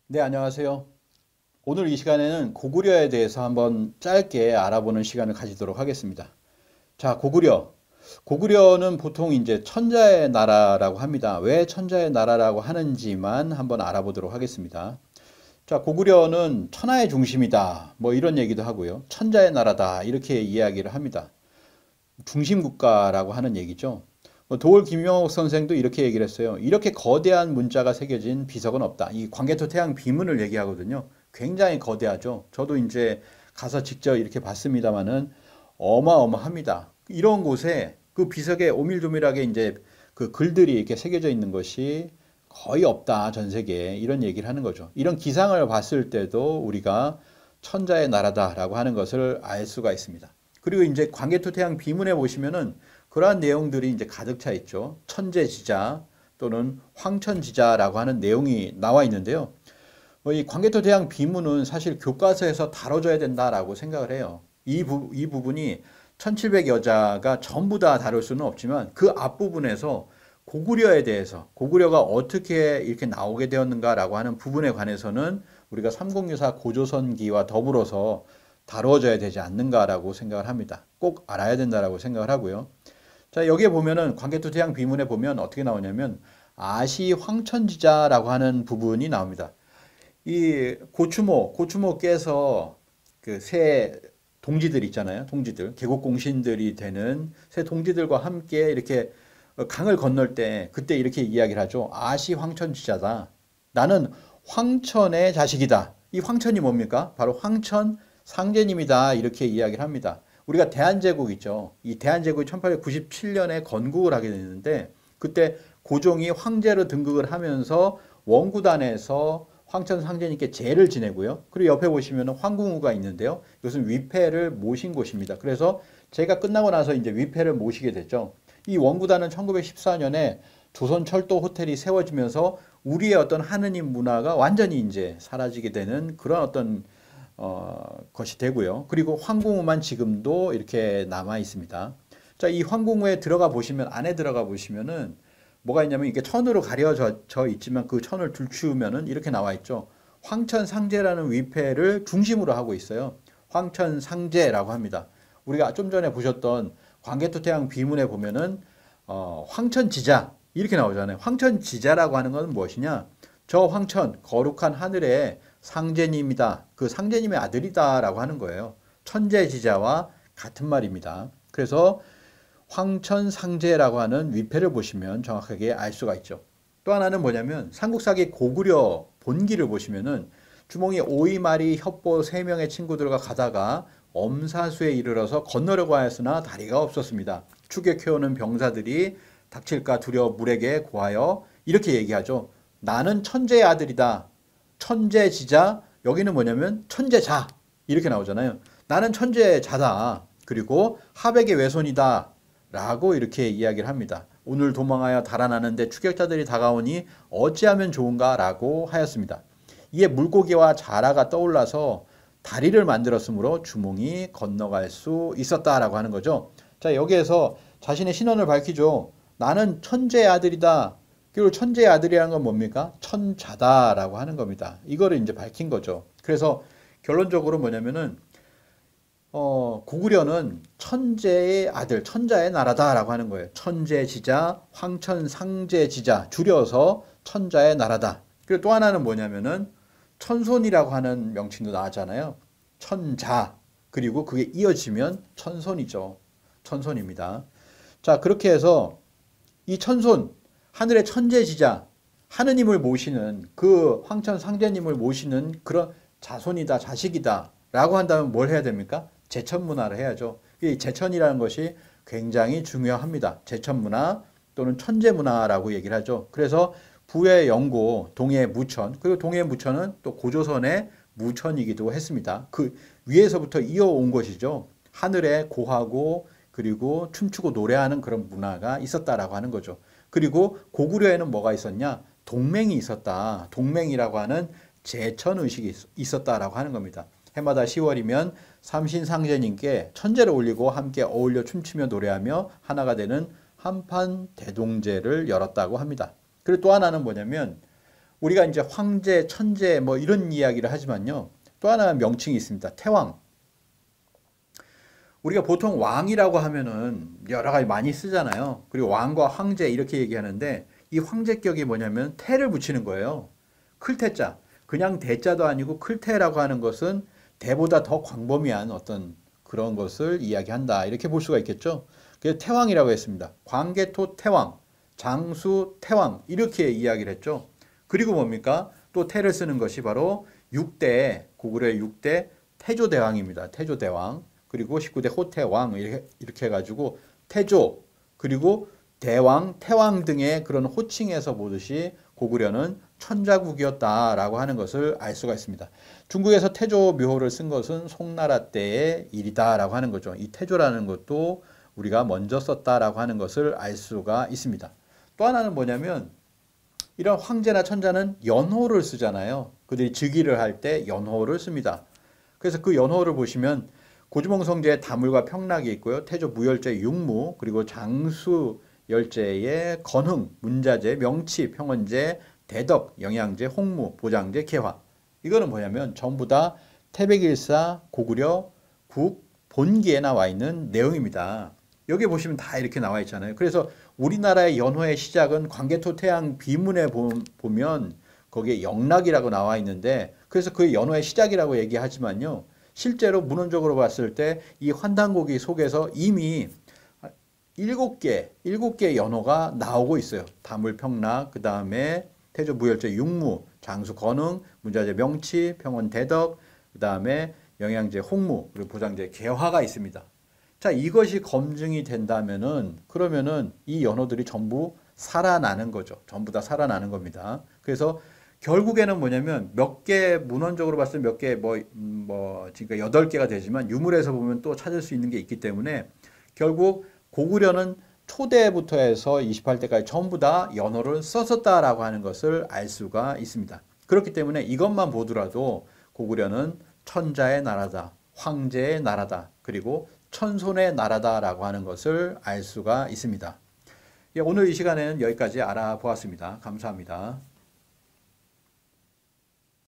네, 안녕하세요. 오늘 이 시간에는 고구려에 대해서 한번 짧게 알아보는 시간을 가지도록 하겠습니다. 자, 고구려. 고구려는 보통 이제 천자의 나라라고 합니다. 왜 천자의 나라라고 하는지만 한번 알아보도록 하겠습니다. 자, 고구려는 천하의 중심이다. 뭐 이런 얘기도 하고요. 천자의 나라다. 이렇게 이야기를 합니다. 중심국가라고 하는 얘기죠. 도올 김명옥 선생도 이렇게 얘기를 했어요. 이렇게 거대한 문자가 새겨진 비석은 없다. 이 광개토 태양 비문을 얘기하거든요. 굉장히 거대하죠. 저도 이제 가서 직접 이렇게 봤습니다만은 어마어마합니다. 이런 곳에 그 비석에 오밀조밀하게 이제 그 글들이 이렇게 새겨져 있는 것이 거의 없다. 전 세계에. 이런 얘기를 하는 거죠. 이런 기상을 봤을 때도 우리가 천자의 나라다라고 하는 것을 알 수가 있습니다. 그리고 이제 광개토태양 비문에 보시면은 그러한 내용들이 이제 가득 차 있죠. 천재지자 또는 황천지자라고 하는 내용이 나와 있는데요. 이 광개토대왕 비문은 사실 교과서에서 다뤄져야 된다라고 생각을 해요. 이 부분이 1700여자가 전부 다 다룰 수는 없지만 그 앞부분에서 고구려에 대해서 고구려가 어떻게 이렇게 나오게 되었는가라고 하는 부분에 관해서는 우리가 3064 고조선기와 더불어서 다루어져야 되지 않는가라고 생각을 합니다. 꼭 알아야 된다라고 생각을 하고요. 자, 여기에 보면은 광개토대왕 비문에 보면 어떻게 나오냐면 아시 황천지자라고 하는 부분이 나옵니다. 이 고추목 깨서 그 새 동지들 있잖아요. 동지들, 계곡공신들이 되는 새 동지들과 함께 이렇게 강을 건널 때 그때 이렇게 이야기를 하죠. 아시 황천지자다. 나는 황천의 자식이다. 이 황천이 뭡니까? 바로 황천 상제님이다. 이렇게 이야기를 합니다. 우리가 대한제국 있죠. 이 대한제국이 1897년에 건국을 하게 됐는데 그때 고종이 황제로 등극을 하면서 원구단에서 황천 상제님께 제를 지내고요. 그리고 옆에 보시면 황궁우가 있는데요. 이것은 위패를 모신 곳입니다. 그래서 제가 끝나고 나서 이제 위패를 모시게 됐죠. 이 원구단은 1914년에 조선철도 호텔이 세워지면서 우리의 어떤 하느님 문화가 완전히 이제 사라지게 되는 그런 어떤 것이 되고요. 그리고 황궁우만 지금도 이렇게 남아 있습니다. 자, 이 황궁우에 들어가 보시면 안에 들어가 보시면은 뭐가 있냐면 이게 천으로 가려져 있지만 그 천을 들추면은 이렇게 나와 있죠. 황천상제라는 위패를 중심으로 하고 있어요. 황천상제라고 합니다. 우리가 좀 전에 보셨던 광개토태양 비문에 보면은 황천지자 이렇게 나오잖아요. 황천지자라고 하는 것은 무엇이냐? 저 황천 거룩한 하늘의 상제님이다. 그 상제님의 아들이다라고 하는 거예요. 천재지자와 같은 말입니다. 그래서 황천상제라고 하는 위패를 보시면 정확하게 알 수가 있죠. 또 하나는 뭐냐면 삼국사기 고구려 본기를 보시면은 주몽이 오이마리 협보 3명의 친구들과 가다가 엄사수에 이르러서 건너려고 하였으나 다리가 없었습니다. 추격해오는 병사들이 닥칠까 두려워 물에게 고하여 이렇게 얘기하죠. 나는 천재의 아들이다. 천재지자, 여기는 뭐냐면 천재자 이렇게 나오잖아요. 나는 천재자다. 그리고 하백의 외손이다. 라고 이렇게 이야기를 합니다. 오늘 도망하여 달아나는데 추격자들이 다가오니 어찌하면 좋은가 라고 하였습니다. 이에 물고기와 자라가 떠올라서 다리를 만들었으므로 주몽이 건너갈 수 있었다라고 하는 거죠. 자, 여기에서 자신의 신원을 밝히죠. 나는 천재의 아들이다. 그리고 천재의 아들이라는 건 뭡니까? 천자다라고 하는 겁니다. 이거를 이제 밝힌 거죠. 그래서 결론적으로 뭐냐면은 고구려는 천재의 아들, 천자의 나라다라고 하는 거예요. 천재지자, 황천상제지자, 줄여서 천자의 나라다. 그리고 또 하나는 뭐냐면은 천손이라고 하는 명칭도 나왔잖아요. 천자, 그리고 그게 이어지면 천손이죠. 천손입니다. 자, 그렇게 해서 이 천손, 하늘의 천재지자, 하느님을 모시는 그 황천상제님을 모시는 그런 자손이다, 자식이다 라고 한다면 뭘 해야 됩니까? 제천문화를 해야죠. 이 제천이라는 것이 굉장히 중요합니다. 제천문화 또는 천재문화라고 얘기를 하죠. 그래서 부의 영고, 동해 무천, 그리고 동해 무천은 또 고조선의 무천이기도 했습니다. 그 위에서부터 이어온 것이죠. 하늘에 고하고 그리고 춤추고 노래하는 그런 문화가 있었다라고 하는 거죠. 그리고 고구려에는 뭐가 있었냐? 동맹이 있었다. 동맹이라고 하는 제천 의식이 있었다라고 하는 겁니다. 해마다 10월이면 삼신상제님께 천재를 올리고 함께 어울려 춤추며 노래하며 하나가 되는 한판 대동제를 열었다고 합니다. 그리고 또 하나는 뭐냐면 우리가 이제 황제, 천재 뭐 이런 이야기를 하지만요. 또 하나 명칭이 있습니다. 태왕. 우리가 보통 왕이라고 하면은 여러 가지 많이 쓰잖아요. 그리고 왕과 황제 이렇게 얘기하는데 이 황제격이 뭐냐면 태를 붙이는 거예요. 클태자. 그냥 대자도 아니고 클태라고 하는 것은 대보다 더 광범위한 어떤 그런 것을 이야기한다. 이렇게 볼 수가 있겠죠. 그래서 태왕이라고 했습니다. 광개토 태왕, 장수 태왕 이렇게 이야기를 했죠. 그리고 뭡니까? 또 태를 쓰는 것이 바로 6대, 고구려의 6대 태조대왕입니다. 태조대왕. 그리고 19대 호태왕 이렇게 해가지고 태조 그리고 대왕, 태왕 등의 그런 호칭에서 보듯이 고구려는 천자국이었다라고 하는 것을 알 수가 있습니다. 중국에서 태조 묘호를 쓴 것은 송나라 때의 일이다라고 하는 거죠. 이 태조라는 것도 우리가 먼저 썼다라고 하는 것을 알 수가 있습니다. 또 하나는 뭐냐면 이런 황제나 천자는 연호를 쓰잖아요. 그들이 즉위를 할 때 연호를 씁니다. 그래서 그 연호를 보시면 고주몽성제의 다물과 평락이 있고요. 태조 무열제 육무, 그리고 장수 열제의 건흥, 문자제, 명치, 평원제, 대덕, 영양제, 홍무, 보장제, 개화. 이거는 뭐냐면 전부 다 태백일사 고구려 국 본기에 나와 있는 내용입니다. 여기 보시면 다 이렇게 나와 있잖아요. 그래서 우리나라의 연호의 시작은 광개토 태양 비문에 보면 거기에 영락이라고 나와 있는데 그래서 그 연호의 시작이라고 얘기하지만요. 실제로 문헌적으로 봤을 때 이 환단고기 속에서 이미 7개 연호가 나오고 있어요. 다물평락, 그 다음에 태조 무열제 육무, 장수 건흥, 문자제 명치, 평원 대덕, 그 다음에 영양제 홍무, 그리고 보장제 개화가 있습니다. 자, 이것이 검증이 된다면은 그러면은 이 연호들이 전부 살아나는 거죠. 전부 다 살아나는 겁니다. 그래서 결국에는 뭐냐면 몇 개 문헌적으로 봤을 때 몇 개 지금 8개가 되지만 유물에서 보면 또 찾을 수 있는 게 있기 때문에 결국 고구려는 초대부터 해서 28대까지 전부 다 연호를 썼었다라고 하는 것을 알 수가 있습니다. 그렇기 때문에 이것만 보더라도 고구려는 천자의 나라다, 황제의 나라다, 그리고 천손의 나라다라고 하는 것을 알 수가 있습니다. 오늘 이 시간에는 여기까지 알아보았습니다. 감사합니다.